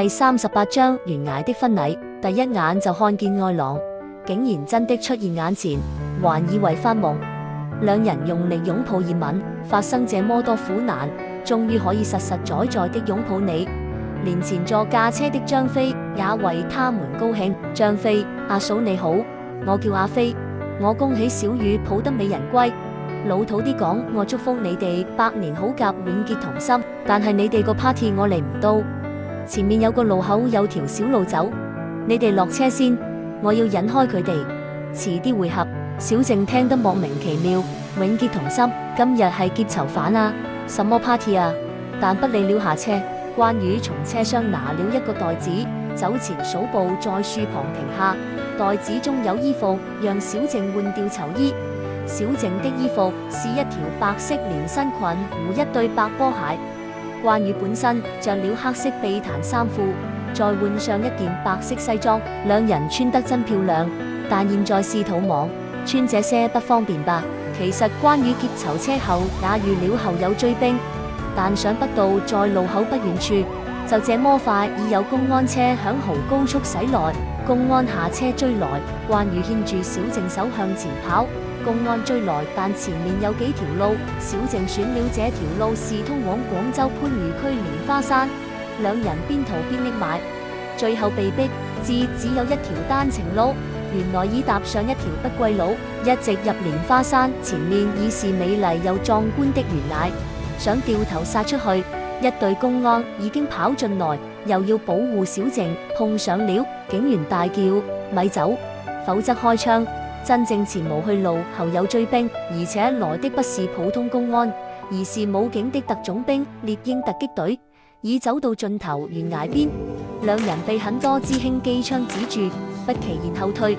第38章懸崖的婚禮。第一眼就看見愛郎，竟然真的出現眼前，還以為發夢。兩人用力擁抱熱吻，發生這麼多苦難，終於可以實實在在的擁抱你。連前座駕車的張飛也為他們高興。張飛，阿嫂你好，我叫阿飛，我恭喜小雨抱得美人歸。老土啲講，我祝福你哋百年好合，永結同心。但係你哋個 party 我嚟唔到，前面有個路口有條小路走，你哋落車先，我要引開佢哋，遲啲會合。小靜聽得莫名其妙，永結同心，今日係結囚犯啊？什麼 party 啊？但不理了，下車。關羽從車廂拿了一個袋子，走前數步，在樹旁停下。袋子中有衣服，讓小靜換掉囚衣。小靜的衣服是一條白色連身裙和一對白波鞋。關羽本身着了黑色避彈衫褲，再換上一件白色西裝，兩人穿得真漂亮。但現在是土莽，穿這些不方便吧？其實關羽劫囚車後也預料後有追兵，但想不到在路口不遠處，就這麼快已有公安車響豪高速駛來。公安下車追來，關羽牽住小靜手向前跑。公安追來，但前面有幾條路，小靜選了這條路是通往廣州番禺區蓮花山。兩人邊逃邊匿埋，最後被逼至只有一條單程路。原來已踏上一條不歸路，一直入蓮花山，前面已是美麗又壯觀的懸崖。想掉頭殺出去，一隊公安已經跑進來，又要保護小靜，碰上了。警員大叫：咪走，否則開槍！真正前無去路，後有追兵，而且來的不是普通公安，而是武警的特種兵獵鷹突擊隊。已走到盡頭懸崖邊，兩人被很多支輕機槍指住，不期然後退。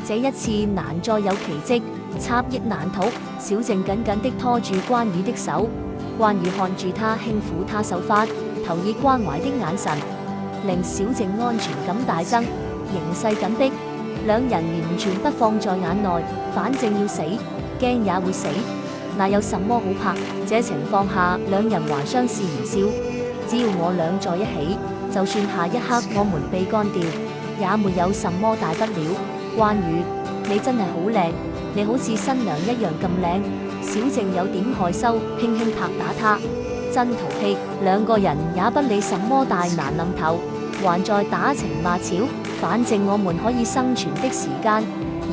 這一次難再有奇蹟，插翼難逃。小靜緊緊地拖住關羽的手，關羽看住他輕撫他秀髮，投以關懷的眼神，令小靜安全感大增。形勢緊迫，兩人完全不放在眼內，反正要死，驚也會死，那有什麼好怕？這情況下，兩人還相視而笑。只要我倆在一起，就算下一刻我們被幹掉，也沒有什麼大不了。關羽，你真係好靚，你好似新娘一樣咁靚。小靜有點害羞，輕輕拍打他，真淘氣。兩個人也不理什麼大難臨頭，還在打情罵俏。反正我們可以生存的時間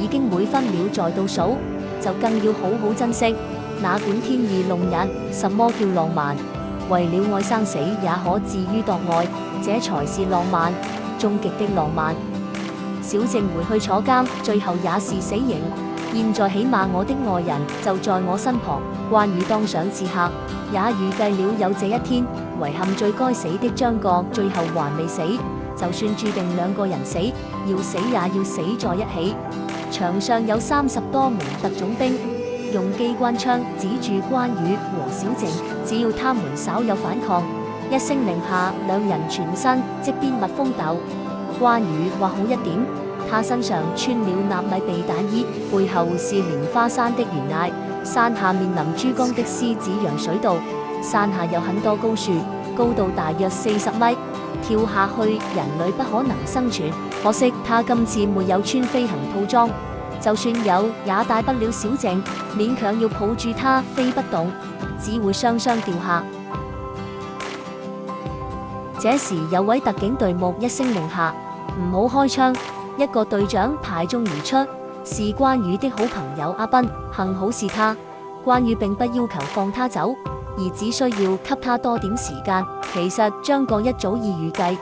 已經每分秒在倒數，就更要好好珍惜。哪管天意弄人，什麼叫浪漫？為了愛生死也可置於度外，這才是浪漫，終極的浪漫。小靜回去坐監，最後也是死刑。現在起碼我的愛人就在我身旁。關羽當上刺客，也預計了有這一天。遺憾最該死的張角最後還未死，就算注定兩個人死，要死也要死在一起。場上有30多名特種兵，用機關槍指住關羽和小靜，只要他們稍有反抗，一聲令下，兩人全身即變蜜蜂竇。關羽話好一點，他身上穿了納米避彈衣，背後是蓮花山的懸崖，山下面臨珠江的獅子洋水道，山下有很多高樹，高度大約40米，跳下去人類不可能生存。可惜他今次沒有穿飛行套裝，就算有也帶不了小靜，勉強要抱住她飛不動，只會雙雙掉下。這時有位特警隊目一聲令下，唔好開槍。一個隊長排眾而出，是關羽的好朋友阿斌。幸好是他，關羽並不要求放他走，而只需要給他多點時間。其實張角一早已預計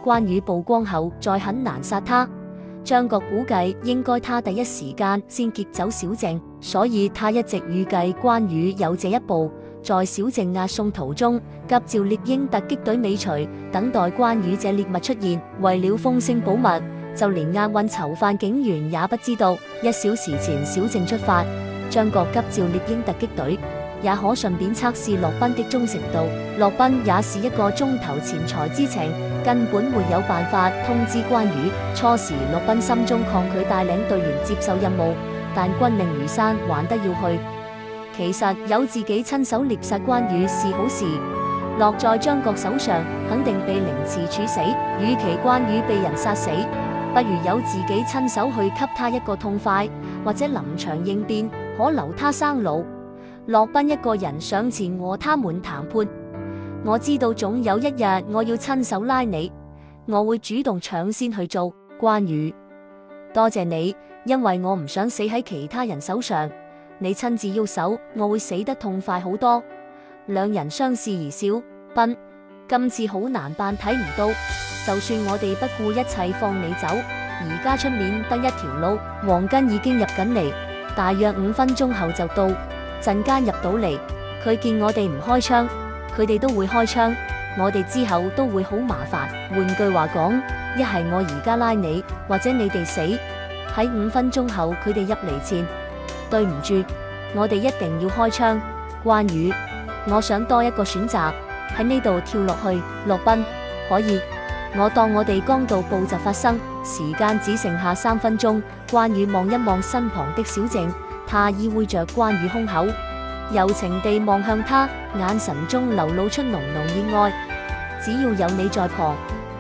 關羽曝光後再很難殺他，張角估計應該他第一時間先劫走小靜，所以他一直預計關羽有這一步。在小靜押送途中，急召獵鷹突擊隊尾隨，等待關羽這獵物出現。為了風聲保密，就連押運囚犯警員也不知道。1小時前小靜出發，張角急召獵鷹突擊隊，也可順便測試駱賓的忠誠度。駱賓也是一個中投錢財之情，根本沒有辦法通知關羽。初時駱賓心中抗拒帶領隊員接受任務，但軍令如山，還得要去。其實有自己親手獵殺關羽是好事。落在張國手上，肯定被凌遲處死。與其關羽被人殺死，不如有自己親手去給他一個痛快，或者臨場應變，可留他生路。駱賓一個人上前和他們談判。我知道總有一日我要親手拉你，我會主動搶先去做。關羽，多謝你，因為我唔想死喺其他人手上。你親自要手，我會死得痛快好多。兩人相視而笑。賓，今次好難辦，睇唔到。就算我哋不顧一切放你走，而家出面得一條路，黃巾已經入緊嚟，大約5分鐘後就到。陣間入到嚟，佢見我哋唔開槍，佢哋都會開槍，我哋之後都會好麻煩。換句話講，一係我而家拉你，或者你哋死。喺5分鐘後佢哋入嚟前，對唔住，我哋一定要開槍。關羽，我想多一個選擇，喺呢度跳落去。駱賓，可以。我當我哋剛到步就發生，時間只剩下3分鐘。關羽望一望身旁的小靜，他依偎着關羽胸口，柔情地望向他，眼神中流露出濃濃熱愛。只要有你在旁，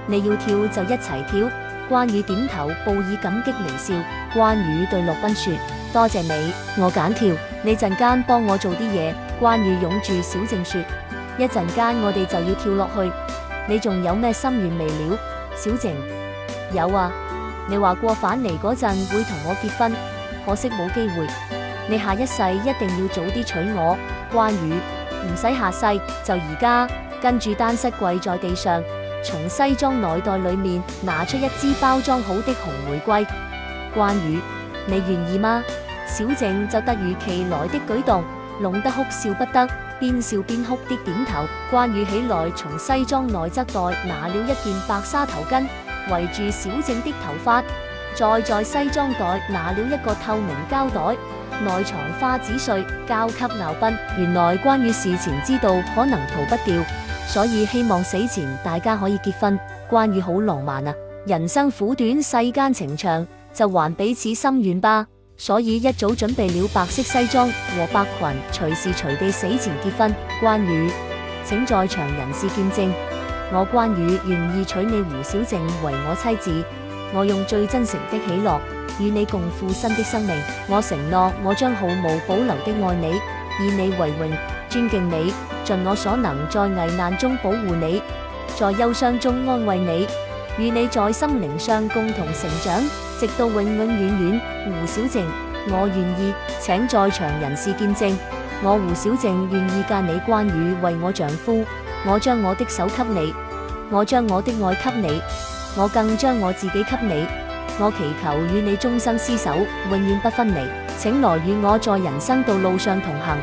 你要跳就一齊跳。關羽點頭，報以感激微笑。關羽對駱賓說：多謝你，我揀跳，你陣間幫我做啲嘢。關羽擁住小靜說：一陣間我哋就要跳落去，你仲有咩心願未了？小靜：有啊，你話過返嚟嗰陣會同我結婚，可惜冇機會。你下一世一定要早啲娶我。關羽：唔使下世，就而家。跟住單膝跪在地上，從西裝內袋裏面拿出一支包裝好的紅玫瑰。關羽：你願意嗎？小靜就突如其來的舉動，弄得哭笑不得，邊笑邊哭的點頭。關羽起來，從西裝內側袋拿了一件白紗頭巾，圍住小靜的頭髮，再在西裝袋拿了一個透明膠袋，內藏花紙碎，交給駱賓。原來關羽事前知道可能逃不掉，所以希望死前大家可以結婚。關羽好浪漫啊！人生苦短，世間情長，就還彼此心願吧。所以一早準備了白色西裝和白裙，隨時隨地死前結婚。關羽，請在場人士見證，我關羽願意娶你胡小靜為我妻子。我用最真誠的喜樂與你共赴新的生命。我承諾，我將毫無保留的愛你，以你為榮，尊敬你，盡我所能在危難中保護你，在憂傷中安慰你，與你在心靈上共同成長，直到永永遠遠。胡小靜，我願意，請在場人士見證，我胡小靜願意嫁你關羽為我丈夫。我將我的手給你，我將我的愛給你，我更將我自己給你。我祈求與你終生廝守，永遠不分離。請來與我在人生道路上同行，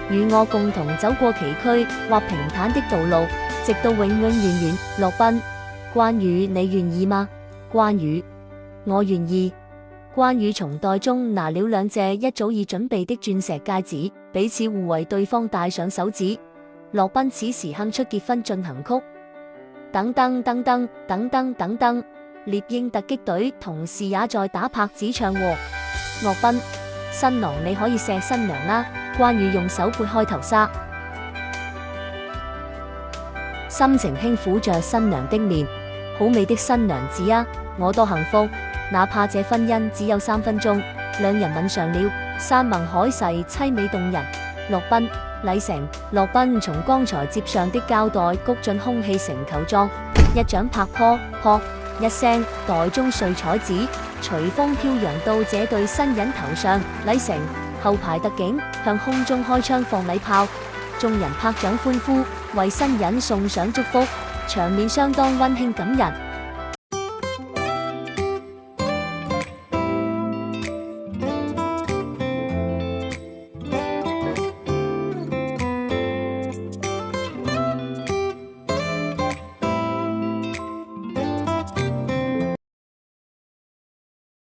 與我共同走過崎嶇或平坦的道路，直到永永遠遠。駱賓，關羽，你願意嗎？關羽，我願意。關羽從袋中拿了2隻一早已準備的鑽石戒指，彼此互為對方戴上手指。駱賓此時哼出結婚進行曲，噔噔噔噔噔噔噔噔，獵鷹突擊隊同事也在打拍子唱和。駱賓，新郎你可以錫新娘啦。關羽用手撥開頭紗，心情輕撫着新娘的面，好美的新娘子啊，我多幸福。哪怕這婚姻只有3分鐘，兩人吻上了，山盟海誓，淒美動人。駱賓，禮成。駱賓從剛才接上的膠袋谷進空氣成球狀，一掌拍破，撲一聲，袋中碎彩子隨風飄揚到這對新人頭上。禮成，後排特警向空中開槍放禮炮，眾人拍掌歡呼，為新人送上祝福，場面相當溫馨感人。